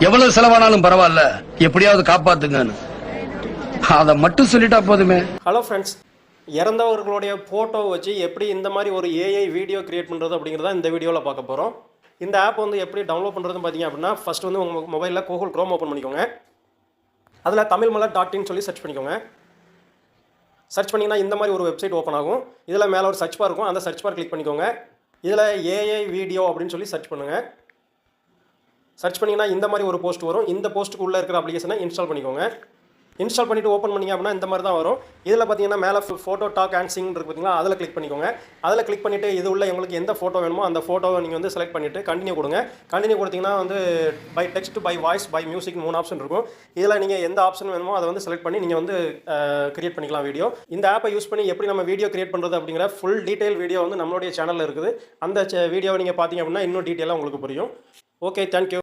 எவ்வளவு செலவானாலும் பரவாயில்ல, எப்படியாவது காப்பாத்துங்கன்னு அதை மட்டும் சொல்லிட்டா போதுமே. ஹலோ ஃப்ரெண்ட்ஸ், இறந்தவர்களுடைய ஃபோட்டோவை வச்சு எப்படி இந்த மாதிரி ஒரு ஏஐ வீடியோ கிரியேட் பண்ணுறது அப்படிங்கிறத இந்த வீடியோவில் பார்க்க போகிறோம். இந்த ஆப் வந்து எப்படி டவுன்லோட் பண்ணுறதுன்னு பார்த்தீங்க அப்படின்னா, ஃபஸ்ட் வந்து உங்கள் மொபைலில் கூகுள் க்ரோம் ஓப்பன் பண்ணிக்கோங்க. அதில் தமிழ்மலர்.in சொல்லி சர்ச் பண்ணிக்கோங்க. சர்ச் பண்ணிங்கன்னா இந்த மாதிரி ஒரு வெப்சைட் ஓப்பன் ஆகும். இதில் மேலே ஒரு சர்ச் பார் இருக்கும், அந்த சர்ச் பார் கிளிக் பண்ணிக்கோங்க. இதில் ஏஐ வீடியோ அப்படின்னு சொல்லி சர்ச் பண்ணுங்கள். சர்ச் பண்ணிங்கன்னா இந்த மாதிரி ஒரு போஸ்ட் வரும். இந்த போஸ்ட்டுக்கு உள்ளே இருக்கிற அப்ளிகேஷனை இன்ஸ்டால் பண்ணிக்கோங்க. இன்ஸ்டால் பண்ணிவிட்டு ஓப்பன் பண்ணிங்க அப்படின்னா இந்த மாதிரி தான் வரும். இதில் பார்த்தீங்கன்னா மேலே ஃபோட்டோ டாக் அண்ட் சிங் இருக்குது பார்த்தீங்களா, அதில் கிளிக் பண்ணிக்கோங்க. அதில் கிளிக் பண்ணிவிட்டு இது உள்ள உங்களுக்கு எந்த ஃபோட்டோ வேணுமோ அந்த ஃபோட்டோவை நீங்கள் வந்து செலக்ட் பண்ணிவிட்டு கண்டினியூ கொடுங்க. கண்டினியூ கொடுத்தீங்கன்னா வந்து by text, by voice, by music 3 option இருக்கும். இதில் நீங்கள் எந்த ஆப்ஷன் வேணுமோ அதை வந்து செலக்ட் பண்ணி நீங்கள் வந்து கிரியேட் பண்ணிக்கலாம் வீடியோ. இந்த ஆப்பை யூஸ் பண்ணி எப்படி நம்ம வீடியோ கிரியேட் பண்ணுறது அப்படிங்கிற ஃபுல் டீட்டெயில் வீடியோ வந்து நம்மளுடைய சேனலில் இருக்குது. அந்த வீடியோவை நீங்கள் பார்த்தீங்க அப்படின்னா இன்னும் டீட்டெயிலாக உங்களுக்கு புரியும். Okay, thank you.